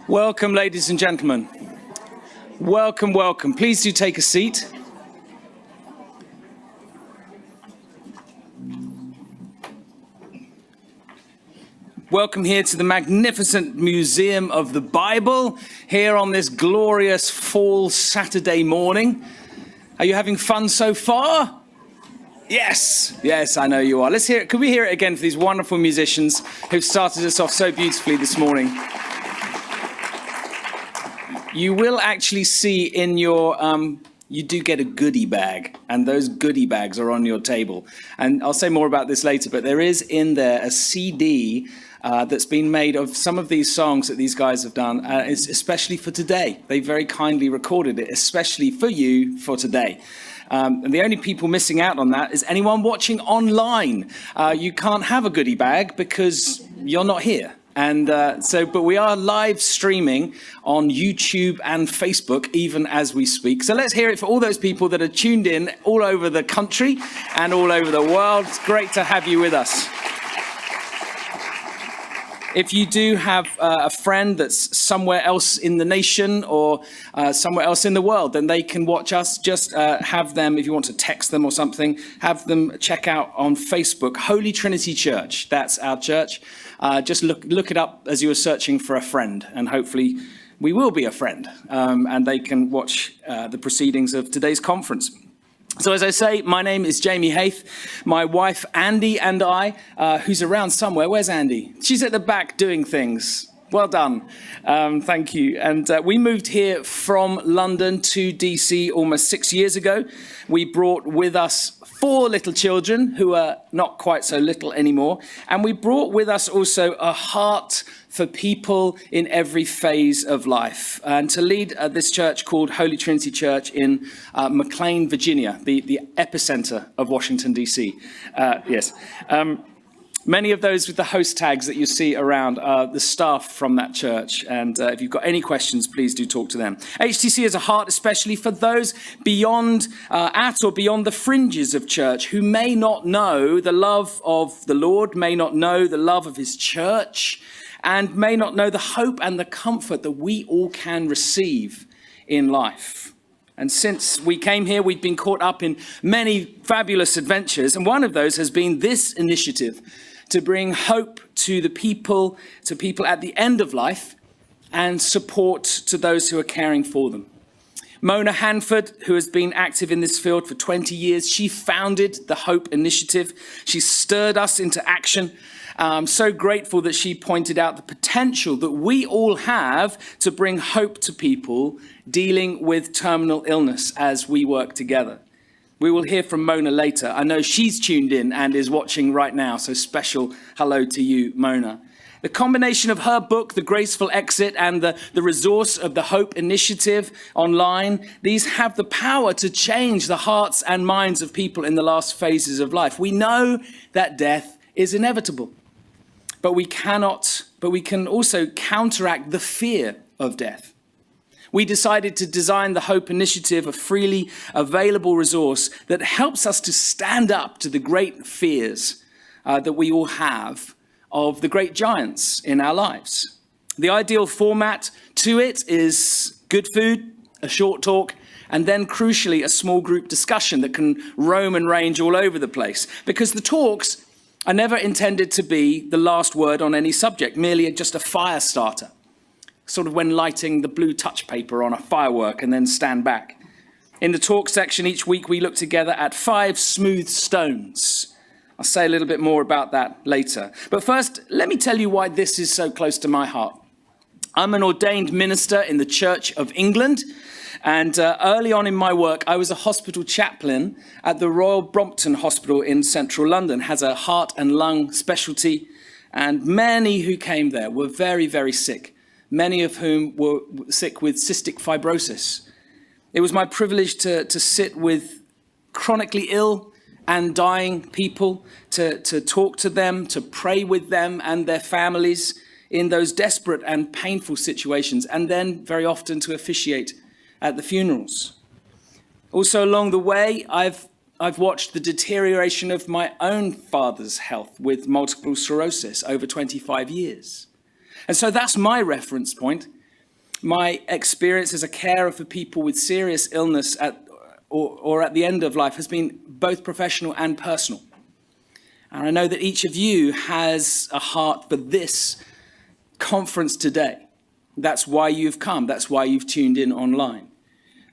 Welcome, ladies and gentlemen. Welcome, welcome. Please do take a seat. Welcome here to the magnificent Museum of the Bible, here on this glorious fall Saturday morning. Are you having fun so far? Yes, I know you are. Let's hear it. Could we hear it again for these wonderful musicians who've started us off so beautifully this morning? You will actually see in your, you do get a goodie bag, and those goodie bags are on your table. And I'll say more about this later, but there is in there a CD that's been made of some of these songs that these guys have done, especially for today. They very kindly recorded it, especially for you for today. And the only people missing out on that is anyone watching online. You can't have a goodie bag because you're not here. And but we are live streaming on YouTube and Facebook even as we speak. So let's hear it for all those people that are tuned in all over the country and all over the world. It's great to have you with us. If you do have a friend that's somewhere else in the nation or somewhere else in the world, then they can watch us. Just have them, if you want to text them or something, have them check out on Facebook, Holy Trinity Church. That's our church. Just look it up as you were searching for a friend, and hopefully we will be a friend, and they can watch the proceedings of today's conference. So as I say, my name is Jamie Haith. My wife, Andy, and I, who's around somewhere. Where's Andy? She's at the back doing things. Well done. Thank you. And we moved here from London to DC almost 6 years ago. We brought with us 4 little children who are not quite so little anymore. And we brought with us also a heart for people in every phase of life, and to lead this church called Holy Trinity Church in McLean, Virginia, the epicenter of Washington, D.C. Yes. Many of those with the host tags that you see around are the staff from that church. And if you've got any questions, please do talk to them. HTC has a heart especially for those beyond, at or beyond the fringes of church who may not know the love of the Lord, may not know the love of his church, and may not know the hope and the comfort that we all can receive in life. And since we came here, we've been caught up in many fabulous adventures. And one of those has been this initiative to bring hope to the people, to people at the end of life, and support to those who are caring for them. Mona Hanford, who has been active in this field for 20 years, she founded the Hope Initiative. She stirred us into action. I'm so grateful that she pointed out the potential that we all have to bring hope to people dealing with terminal illness as we work together. We will hear from Mona later. I know she's tuned in and is watching right now, so special hello to you, Mona. The combination of her book, The Graceful Exit, and the resource of the Hope Initiative online, these have the power to change the hearts and minds of people in the last phases of life. We know that death is inevitable. But we can also counteract the fear of death. We decided to design the Hope Initiative, a freely available resource that helps us to stand up to the great fears that we all have of the great giants in our lives. The ideal format to it is good food, a short talk, and then crucially a small group discussion that can roam and range all over the place, because the talks are never intended to be the last word on any subject, merely just a fire starter, sort of when lighting the blue touch paper on a firework and then stand back. In the talk section each week, we look together at 5 smooth stones. I'll say a little bit more about that later. But first, let me tell you why this is so close to my heart. I'm an ordained minister in the Church of England. And early on in my work, I was a hospital chaplain at the Royal Brompton Hospital in central London. It has a heart and lung specialty. And many who came there were very, very sick, many of whom were sick with cystic fibrosis. It was my privilege to sit with chronically ill and dying people, to talk to them, to pray with them and their families in those desperate and painful situations, and then very often to officiate at the funerals. Also along the way, I've watched the deterioration of my own father's health with multiple sclerosis over 25 years. And so that's my reference point. My experience as a carer for people with serious illness or at the end of life has been both professional and personal. And I know that each of you has a heart for this conference today. That's why you've come. That's why you've tuned in online.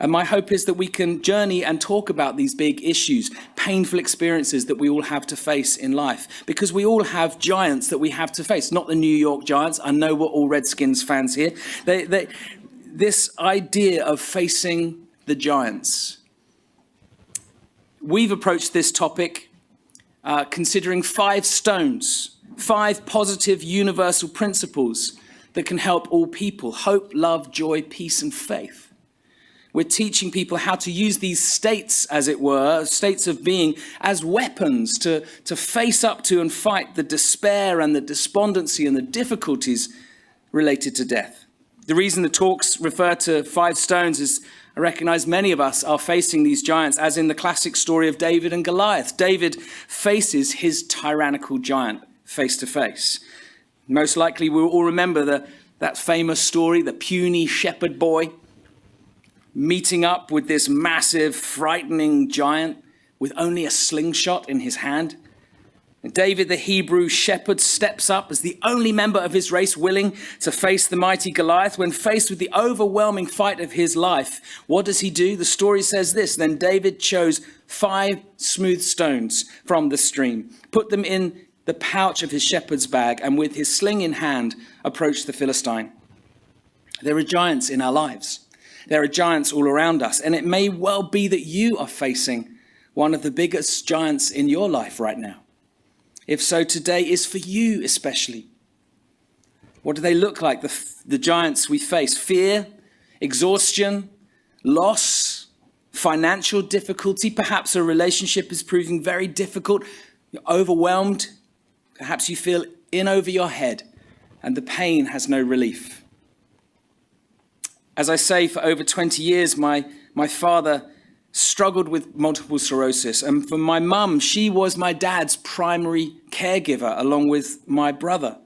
And my hope is that we can journey and talk about these big issues, painful experiences that we all have to face in life, because we all have giants that we have to face, not the New York Giants. I know we're all Redskins fans here. This idea of facing the giants. We've approached this topic considering 5 stones, 5 positive universal principles that can help all people: hope, love, joy, peace, and faith. We're teaching people how to use these states, as it were, states of being, as weapons to face up to and fight the despair and the despondency and the difficulties related to death. The reason the talks refer to 5 stones is I recognize many of us are facing these giants, as in the classic story of David and Goliath. David faces his tyrannical giant face to face. Most likely we'll all remember that famous story, the puny shepherd boy meeting up with this massive, frightening giant with only a slingshot in his hand. And David, the Hebrew shepherd, steps up as the only member of his race willing to face the mighty Goliath. When faced with the overwhelming fight of his life, what does he do? The story says this: then David chose 5 smooth stones from the stream, put them in the pouch of his shepherd's bag, and with his sling in hand, approached the Philistine. There are giants in our lives. There are giants all around us, and it may well be that you are facing one of the biggest giants in your life right now. If so, today is for you especially. What do they look like, the giants we face? Fear, exhaustion, loss, financial difficulty. Perhaps a relationship is proving very difficult. You're overwhelmed. Perhaps you feel in over your head, and the pain has no relief. As I say, for over 20 years, my father struggled with multiple sclerosis. And for my mum, she was my dad's primary caregiver, along with my brother.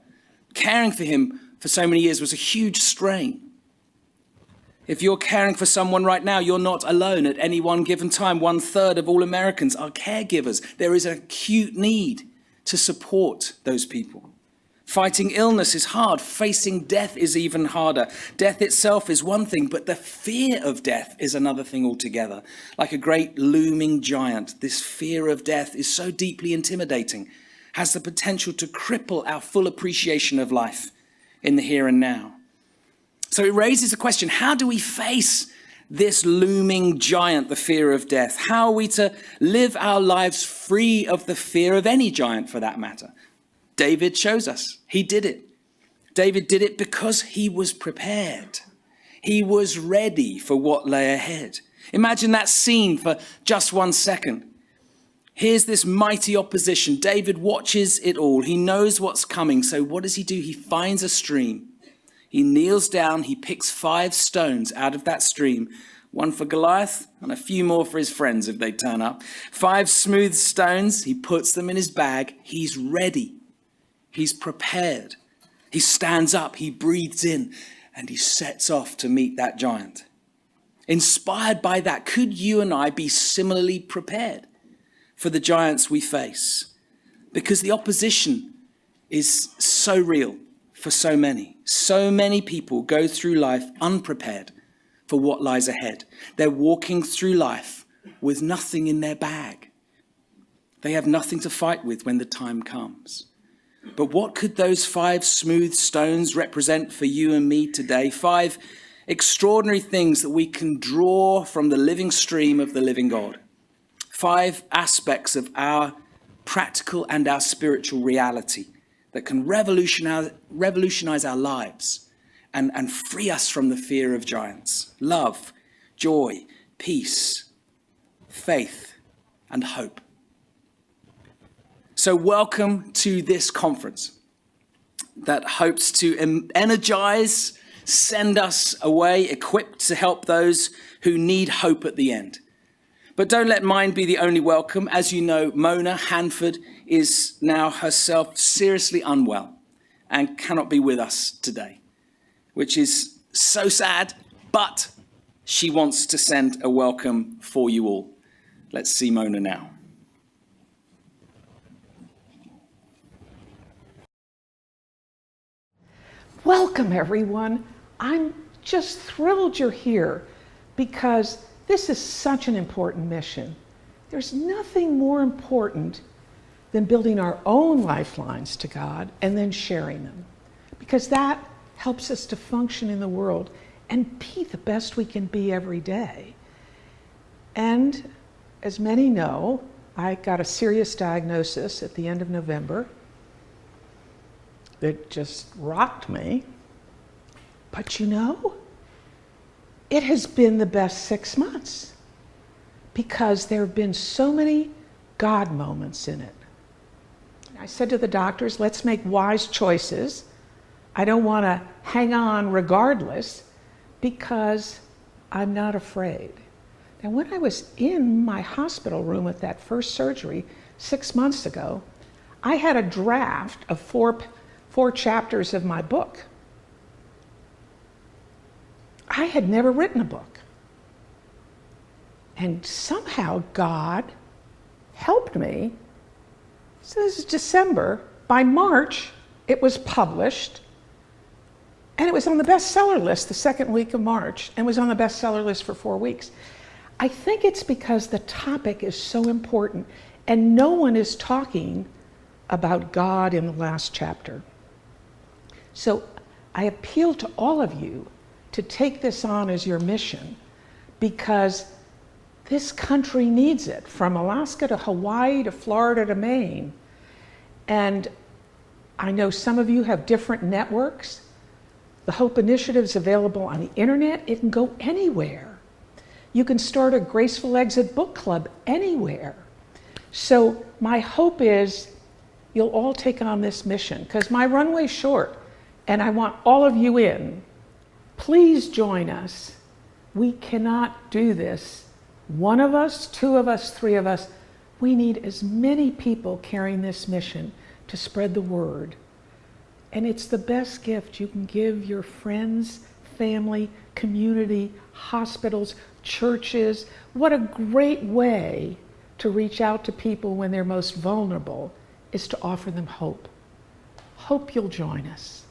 Caring for him for so many years was a huge strain. If you're caring for someone right now, you're not alone at any one given time. 1/3 of all Americans are caregivers. There is an acute need to support those people. Fighting illness is hard. Facing death is even harder. Death itself is one thing, but the fear of death is another thing altogether. Like a great looming giant, this fear of death is so deeply intimidating, has the potential to cripple our full appreciation of life in the here and now. So it raises a question: how do we face this looming giant, the fear of death? How are we to live our lives free of the fear of any giant, for that matter? David shows us. He did it. David did it because he was prepared. He was ready for what lay ahead. Imagine that scene for just 1 second. Here's this mighty opposition. David watches it all. He knows what's coming. So what does he do? He finds a stream. He kneels down. He picks 5 stones out of that stream. 1 for Goliath and a few more for his friends if they turn up. 5 smooth stones. He puts them in his bag. He's ready. He's prepared. He stands up, he breathes in, and he sets off to meet that giant. Inspired by that, could you and I be similarly prepared for the giants we face? Because the opposition is so real for so many. So many people go through life unprepared for what lies ahead. They're walking through life with nothing in their bag. They have nothing to fight with when the time comes. But what could those 5 smooth stones represent for you and me today? 5 extraordinary things that we can draw from the living stream of the living God. 5 aspects of our practical and our spiritual reality that can revolutionize our lives and free us from the fear of giants. Love, joy, peace, faith, and hope. So welcome to this conference that hopes to energize, send us away equipped to help those who need hope at the end. But don't let mine be the only welcome. As you know, Mona Hanford is now herself seriously unwell and cannot be with us today, which is so sad, but she wants to send a welcome for you all. Let's see Mona now. Welcome, everyone. I'm just thrilled you're here because this is such an important mission. There's nothing more important than building our own lifelines to God and then sharing them, because that helps us to function in the world and be the best we can be every day. And as many know, I got a serious diagnosis at the end of November that just rocked me. But you know, it has been the best 6 months because there have been so many God moments in it. I said to the doctors, let's make wise choices. I don't want to hang on regardless because I'm not afraid. Now, when I was in my hospital room at that first surgery 6 months ago, I had a draft of four chapters of my book. I had never written a book. And somehow God helped me. So this is December. By March, it was published. And it was on the bestseller list the second week of March, and was on the bestseller list for 4 weeks. I think it's because the topic is so important, and no one is talking about God in the last chapter. So I appeal to all of you to take this on as your mission, because this country needs it, from Alaska to Hawaii to Florida to Maine. And I know some of you have different networks. The Hope Initiative is available on the internet. It can go anywhere. You can start a Graceful Exit book club anywhere. So my hope is you'll all take on this mission, because my runway's short and I want all of you in. Please join us. We cannot do this. One of us, two of us, three of us. We need as many people carrying this mission to spread the word. And it's the best gift you can give your friends, family, community, hospitals, churches. What a great way to reach out to people when they're most vulnerable is to offer them hope. Hope you'll join us.